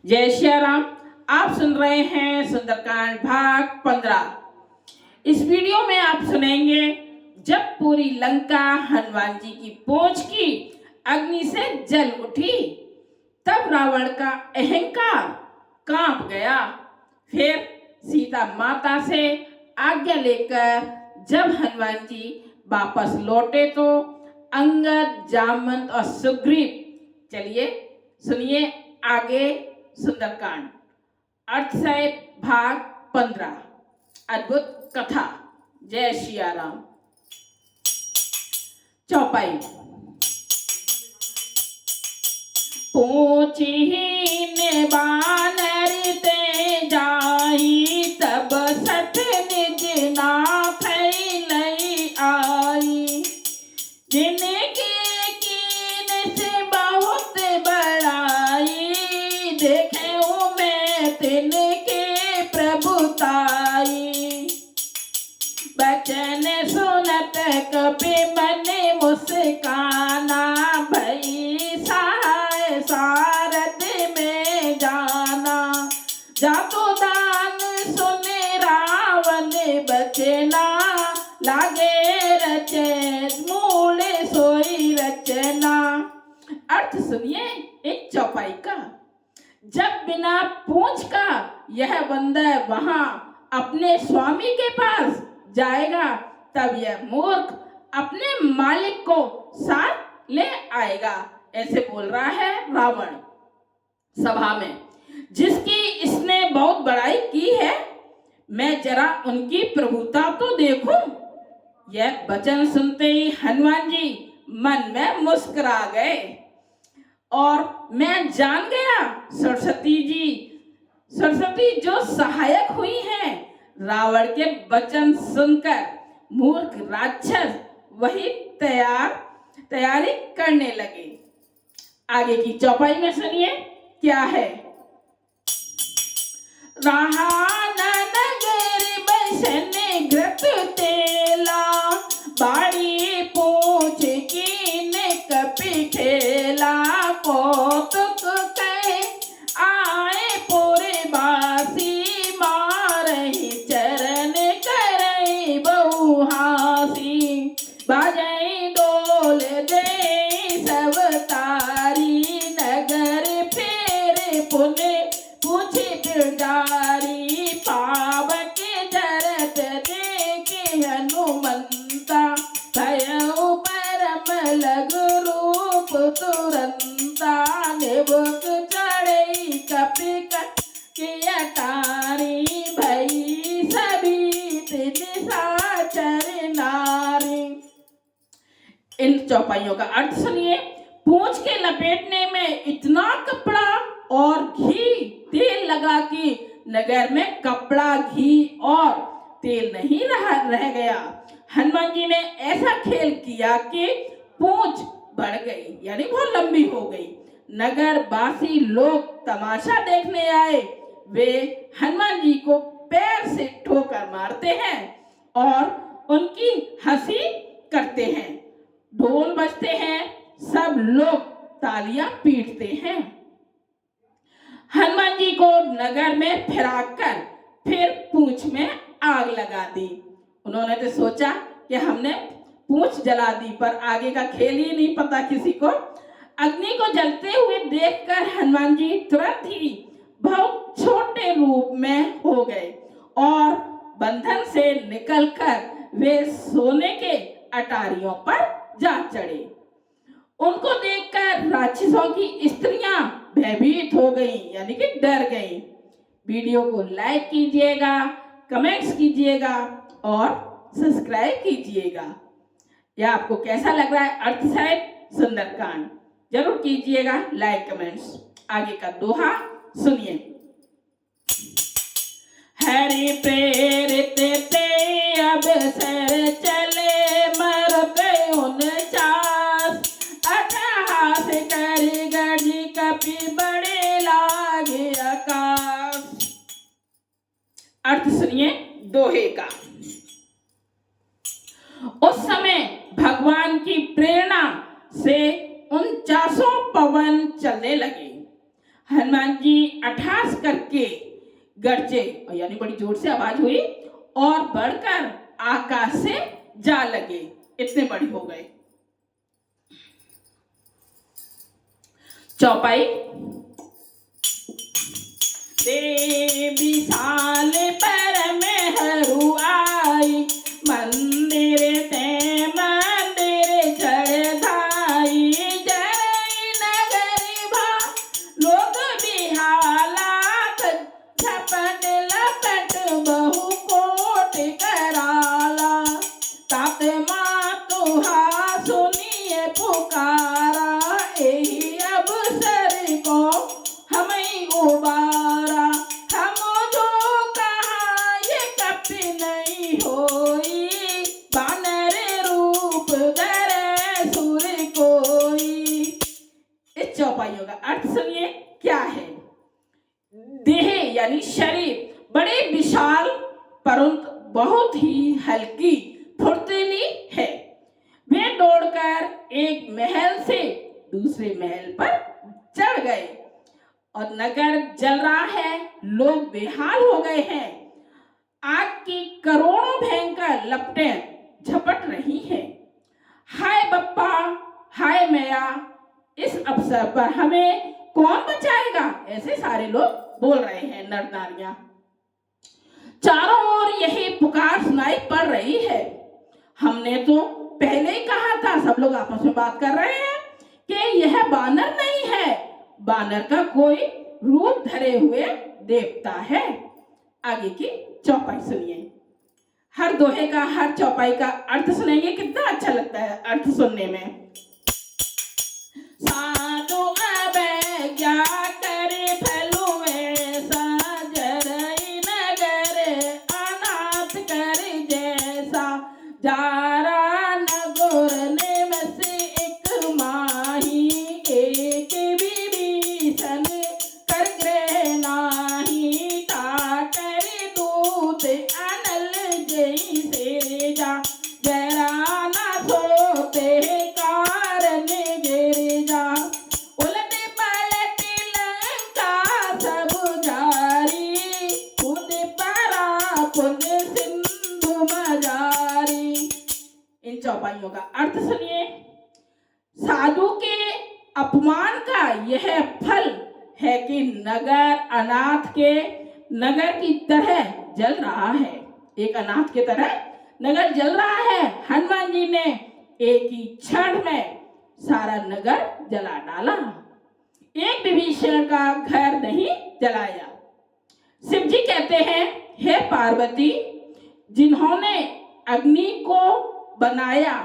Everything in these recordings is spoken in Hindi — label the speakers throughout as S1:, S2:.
S1: जय श्री राम। आप सुन रहे हैं सुंदरकांड भाग 15। इस वीडियो में आप सुनेंगे जब पूरी लंका हनुमान जी की पूंछ की अग्नि से जल उठी, तब रावण का अहंकार कांप गया। फिर सीता माता से आज्ञा लेकर जब हनुमान जी वापस लौटे तो अंगद, जामवंत और सुग्रीव, चलिए सुनिए आगे सुंदरकांड अर्थसहित भाग 15 अद्भुत कथा। जय श्री राम। चौपाई। पूछहीन बानर ते जाई, तब सठ निज नाथ लई आई। जिनके कीन से बहुत बड़ाई, देखे मैं तिनके प्रभुताई। बचन सुनत कपि मन मुस्काना, भई सहाय सारथ में जाना। जातो दान सुने रावण बचना, लागे रचे मूल सोई रचना। अर्थ सुनिए एक चौपाई का। जब बिना पूंछ का यह बंदर वहां अपने स्वामी के पास जाएगा, तब यह मूर्ख अपने मालिक को साथ ले आएगा, ऐसे बोल रहा है रावण सभा में। जिसकी इसने बहुत बड़ाई की है, मैं जरा उनकी प्रभुता तो देखूं। यह वचन सुनते ही हनुमान जी मन में मुस्कुरा गए और मैं जान गया सरस्वती जो सहायक हुई हैं। रावण के वचन सुनकर मूर्ख राक्षस वही तैयारी करने लगे। आगे की चौपाई में सुनिए क्या है। रहा नगर बसन घृत तेला, बाड़ी पूछ कीन कपि खेला। कौतुक कहे आए पुरवासी, मारहि चरण करहि बहुहासी। बाजई डोल दे सब तारी, नगर फेर पुने पूछ बिरदारी। पावक जरत देखे हनुमंता, भयउ परम लघु रूप तुरंता। निबुक चढ़ई कपि के अटारी, भई सभी निशाचर नारी। इन चौपाइयों का अर्थ सुनिए। पूंछ के लपेटने में इतना कपड़ा और घी तेल लगा कि नगर में कपड़ा, घी और तेल नहीं रह गया। हनुमान जी ने ऐसा खेल किया कि पूंछ बढ़ गई, यानी बहुत लंबी हो गई। नगर वासी लोग तमाशा देखने आए। वे हनुमान जी को पैर से ठोकर मारते हैं और उनकी हंसी करते हैं। ढोल बजते हैं, सब लोग तालियां पीटते हैं। हनुमान जी को नगर में फिराकर फिर पूंछ में आग लगा दी। उन्होंने तो सोचा कि हमने पूंछ जला दी, पर आगे का खेल ही नहीं पता किसी को। अग्नि को जलते हुए देखकर हनुमान जी तुरंत ही बहुत छोटे रूप में हो गए और बंधन से निकलकर वे सोने के अटारियों पर जा चढ़े। उनको देखकर राक्षसों की स्त्रियां भयभीत हो गईं, यानी कि डर गईं। वीडियो को लाइक कीजिएगा, कमेंट्स कीजिएगा और सब्सक्राइब कीजिएगा। यह आपको कैसा लग रहा है अर्थसहित सुंदरकांड, जरूर कीजिएगा लाइक कमेंट्स। आगे का दोहा सुनिए। हरि प्रेरित ते अवसर चले, मरते 49 अट्ठहास कर गढ़ी कपि बड़े लागे आकाश। अर्थ सुनिए दोहे का। उस समय भगवान की प्रेरणा से 49 पवन चलने लगे। हनुमान जी अठास करके गरजे, यानी बड़ी जोर से आवाज हुई और बढ़कर आकाश से जा लगे, इतने बड़े हो गए। चौपाई। देवी साल पर मेहरू आई, मंदिर ते मंदिर चढ़ाई, जय नगरी भा लोग बिहाला, झपट लपट बहु कोट कराला, तात मातुहा सुनिए पुकारा, यही अवसर को हमें उबारा, हम जो कहा ये कभी नहीं होई, बानर रूप धरे सुर कोई। इस चौपाइयों का अर्थ सुनिए क्या है। देह यानी शरीर बड़े विशाल परंतु बहुत ही हल्की फुर्तीली है। वे दौड़कर एक महल से दूसरे महल पर चढ़ गए और नगर जल रहा है, लोग बेहाल हो गए हैं। आग की करोड़ों भयंकर लपटें झपट रही हैं। हाय बप्पा, हाय मैया, इस अवसर पर हमें कौन बचाएगा, ऐसे सारे लोग बोल रहे हैं, नर नारियां। चारों ओर यही पुकार सुनाई पड़ रही है। हमने तो पहले ही कहा था, सब लोग आपस में बात कर रहे हैं कि यह बानर नहीं है, बानर का कोई रूप धरे हुए देवता है। आगे की चौपाई सुनिए। हर दोहे का, हर चौपाई का अर्थ सुनेंगे, कितना अच्छा लगता है अर्थ सुनने में। साधु अब क्या करे फलुए साजरई नगर, अनाथ कर जैसा, जारा नगोर ने में से एक माही, एक विभीषण कर ग्रह नाही, ताकर दूत अनल जैसे जा, जरा न सोते कारण गिर जा, उलट पलट लंका सब जारी, खुद परा खुद सिंधु मजारी। इन चौपाइयों का अर्थ सुनिए। साधु के अपमान का यह फल है कि नगर अनाथ के नगर की तरह जल रहा है। एक अनाथ की तरह नगर जल रहा है। हनुमान जी ने एक ही क्षण में सारा नगर जला डाला, एक विभीषण का घर नहीं जलाया। शिव जी कहते हैं, हे पार्वती, जिन्होंने अग्नि को बनाया,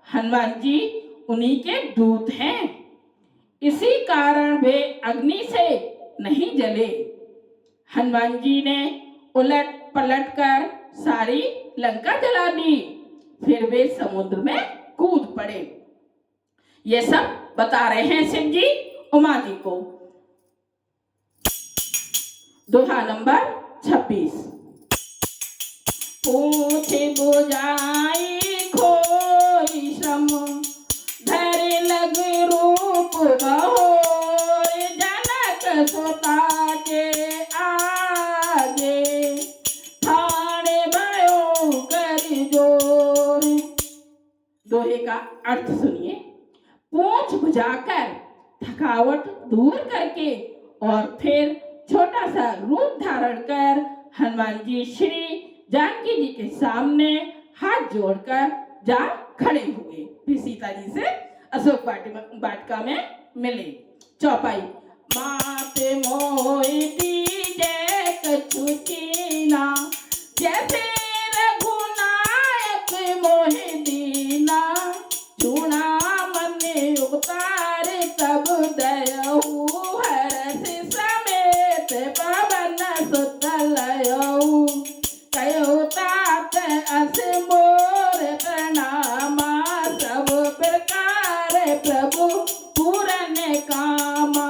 S1: हनुमान जी उन्हीं के दूत हैं, इसी कारण वे अग्नि से नहीं जले। हनुमान जी ने उलट पलट कर सारी लंका जला दी, फिर वे समुद्र में कूद पड़े। ये सब बता रहे हैं शिव जी उमा जी को। दोहा नंबर 26। पूछ बुझाई खोई श्रम, धरे लग रूप बहोर, जनक सुता के आगे, ठाणे भयो कर जोर। दोहे का अर्थ सुनिए। पूंछ बुझाकर थकावट दूर करके और फिर छोटा सा रूप धारण कर हनुमान जी श्री जानकी जी के सामने हाथ जोड़कर जा खड़े हुए। फिर सीता जी से अशोक वाटिका में मिले। चौपाई। माते मोहि दीजे कछु कीना, जैसे रघुनायक मोहि दीना, चूड़ा मन उतार तब दयऊ, हरष समेत पवन सुत लयऊ, कयो तात अस मोर प्रणामा, सब प्रकार प्रभु पूरन कामा,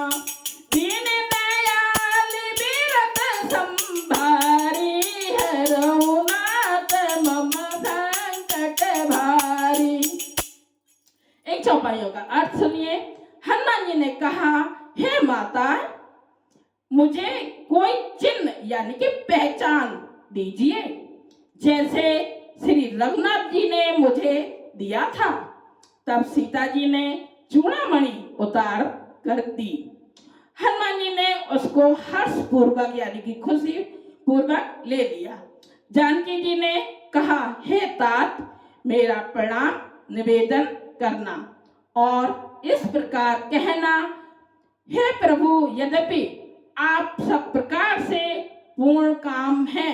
S1: दीन दयाल मुझे कोई चिन्ह यानी कि पहचान दीजिए, जैसे श्री रघुनाथ जी ने मुझे दिया था। तब सीता जी ने चूड़ामणि उतार कर दी। हनुमान जी ने उसको हर्ष पूर्वक यानी कि खुशी पूर्वक ले लिया। जानकी जी ने कहा, हे तात, मेरा प्रणाम निवेदन करना और इस प्रकार कहना, हे प्रभु, यद्यपि आप सब प्रकार से पूर्ण काम है,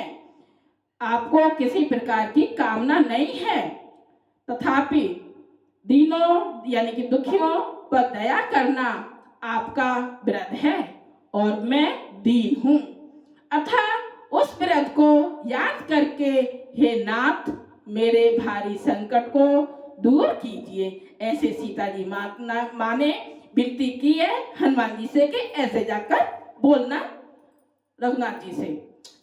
S1: आपको किसी प्रकार की कामना नहीं है, तथापि दीनों यानी कि दुखियों पर दया करना आपका व्रत है और मैं दीन हूँ, अतः उस व्रत को याद करके हे नाथ, मेरे भारी संकट को दूर कीजिए। ऐसे सीता जी माँ ने विनती की है हनुमान जी से कि ऐसे जाकर बोलना रघुनाथ जी से।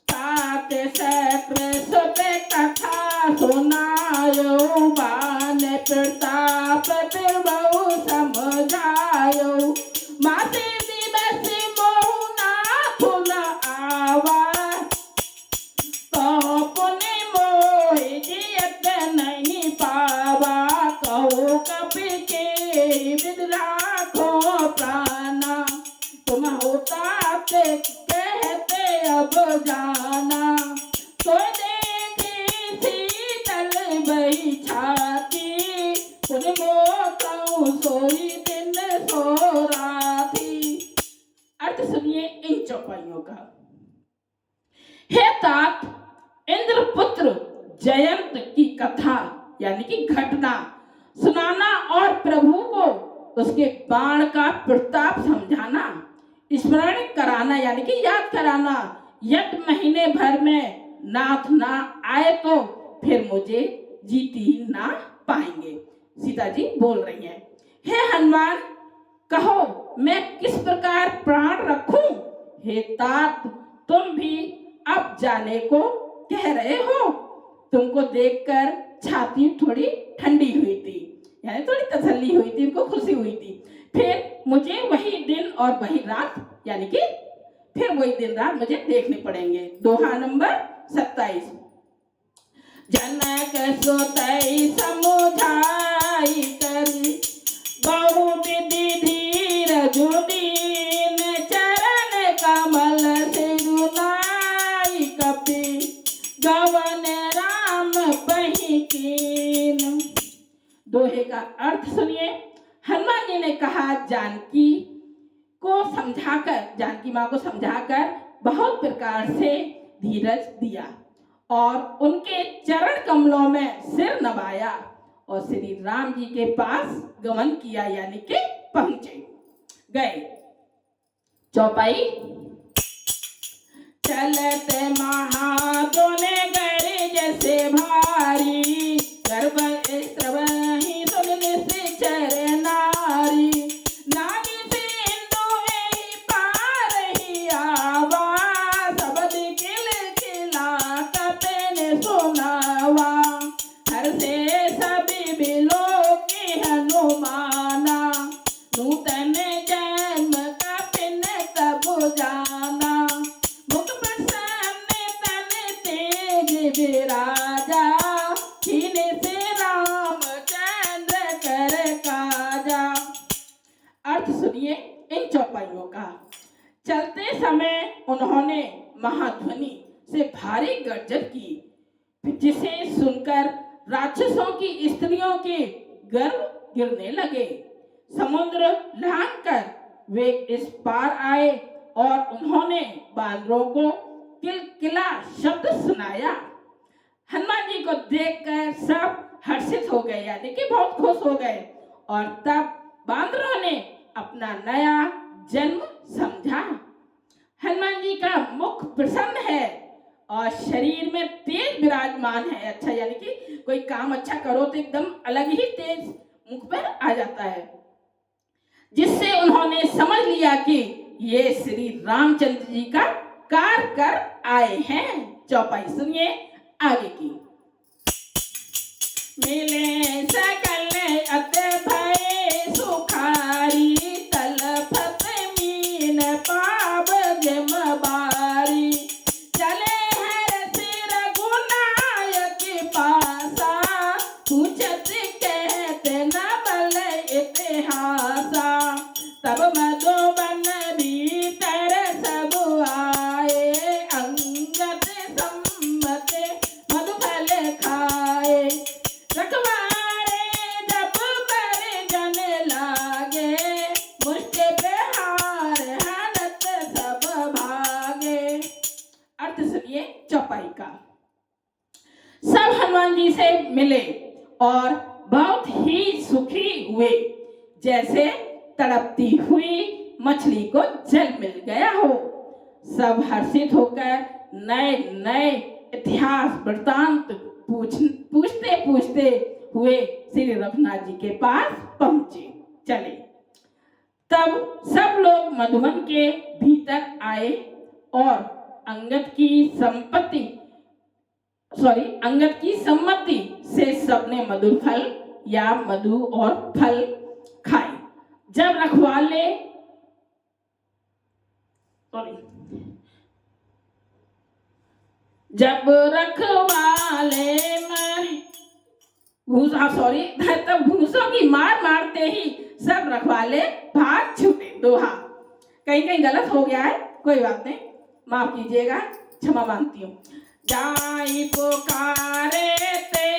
S1: तात सत्र सुत कथा सुनायो, बान प्रताप बहु समझायो, माते दिवस मोहु नाथ न आवा, तो पुनि मोहि जियत नहीं पावा, कहो कपि के विद राखो प्राणा, तुम होतात कहते अब जाना, तो देखी शीतल बही छाती, पुनि मोह कहूँ सोई दिन सो राती। अर्थ सुनिए इन चौपाइयों का। हे तात, इंद्रपुत्र जयंत की कथा यानी कि घटना सुनाना और प्रभु को उसके बाण का प्रताप समझाना, स्मरण कराना यानी कि याद कराना, यदि महीने भर में नाथ ना आए तो फिर मुझे जीती ही ना पाएंगे। सीता जी बोल रही हैं, हे हनुमान, कहो मैं किस प्रकार प्राण रखूं? हे तात, तुम भी अब जाने को कह रहे हो। तुमको देखकर छाती थोड़ी ठंडी हुई थी, यानी थोड़ी तसल्ली हुई थी, उनको खुशी हुई थी। फिर मुझे वही दिन और वही रात यानी कि फिर वही दिन रात मुझे देखने पड़ेंगे। दोहा नंबर 27। जनक सुतई समुझाई करी, बहु विधि धीरज दीन, चरण कमल सिरुनाई, कपि गवन राम पहि कीन। दोहे का अर्थ सुनिए। हनुमान जी ने कहा, जानकी माँ को समझाकर बहुत प्रकार से धीरज दिया और उनके चरण कमलों में सिर नवाया और श्री राम जी के पास गमन किया यानी कि पहुंचे गए। चौपाई। चलते महादोने गए जैसे भारी, गर्भ स्त्रवहि सुन निश्चर नारी, नारी सिंधु एहि पार ही आवा, शब्द किल किला कपिन सुनावा, हर से सभी बिलो की हनुमाना, नूतन जन्म कपिन तब जाना, मुख प्रसन्न तन तेज विराजा, खीन से रामचंद्र कर काजा। अर्थ सुनिए इन चौपाइयों का। चलते समय उन्होंने महाध्वनि से भारी गर्जन की, जिसे सुनकर राक्षसों की स्त्रियों के गर्भ गिरने लगे। समुद्र लांघकर वे इस पार आए और उन्होंने बानरों को किलकिला शब्द सुनाया। हनुमान जी को देखकर सब हर्षित हो गए यानी कि बहुत खुश हो गए और तब बांदरों ने अपना नया जन्म समझा। हनुमान जी का मुख प्रसन्न है और शरीर में तेज विराजमान है। अच्छा यानी कि कोई काम अच्छा करो तो एकदम अलग ही तेज मुख पर आ जाता है, जिससे उन्होंने समझ लिया कि ये श्री रामचंद्र जी का कार्य कर आए हैं। चौपाई सुनिए आगे की। मिले सकल अत भय सुखारी, तलफत मीन पाव जम चलिए चौपाई का। सब हनुमान जी से मिले और बहुत ही सुखी हुए, जैसे तड़पती हुई मछली को जल मिल गया हो। सब हर्षित होकर नए नए इतिहास वृतांत पूछते पूछते हुए श्री रघुनाथ जी के पास पहुंचे। चले, तब सब लोग मधुवन के भीतर आए और अंगद की सम्मति से सबने मधुर फल या मधु और फल खाए। जब रखवाले तब भूसों की मार मारते ही सब रखवाले भाग छूटे। दोहा कहीं गलत हो गया है, कोई बात नहीं, माफ कीजिएगा, क्षमा मांगती हूँ। जाई पुकारे ते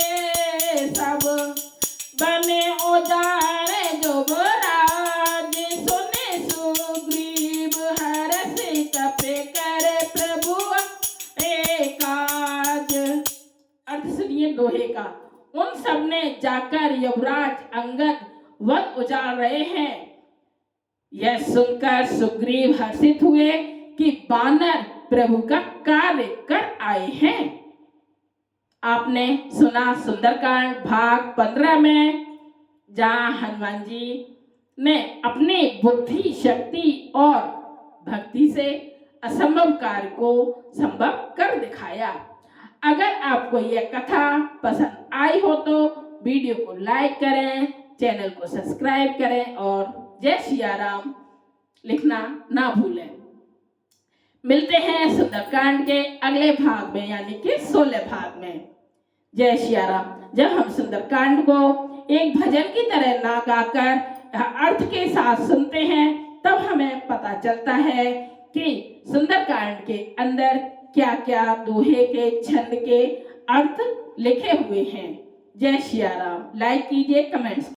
S1: सब बने उजारे जो राज, सुने सुग्रीव हर्ष कपे करे प्रभु काज। अर्थ सुनिए दोहे का। उन सब ने जाकर युवराज अंगद वन उजाड़ रहे हैं, यह सुनकर सुग्रीव हर्षित हुए कि बानर प्रभु का कार्य कर आए हैं। आपने सुना सुंदरकांड भाग 15 में, जहां हनुमान जी ने अपनी बुद्धि शक्ति और भक्ति से असंभव कार्य को संभव कर दिखाया। अगर आपको यह कथा पसंद आई हो तो वीडियो को लाइक करें, चैनल को सब्सक्राइब करें और जय सिया राम लिखना ना भूलें। मिलते हैं सुंदरकांड के अगले भाग में, यानी कि 16 भाग में। जय सिया राम। जब हम सुंदरकांड को एक भजन की तरह ना गाकर अर्थ के साथ सुनते हैं, तब हमें पता चलता है कि सुंदरकांड के अंदर क्या क्या दोहे के छंद के अर्थ लिखे हुए हैं। जय सिया राम। लाइक कीजिए, कमेंट्स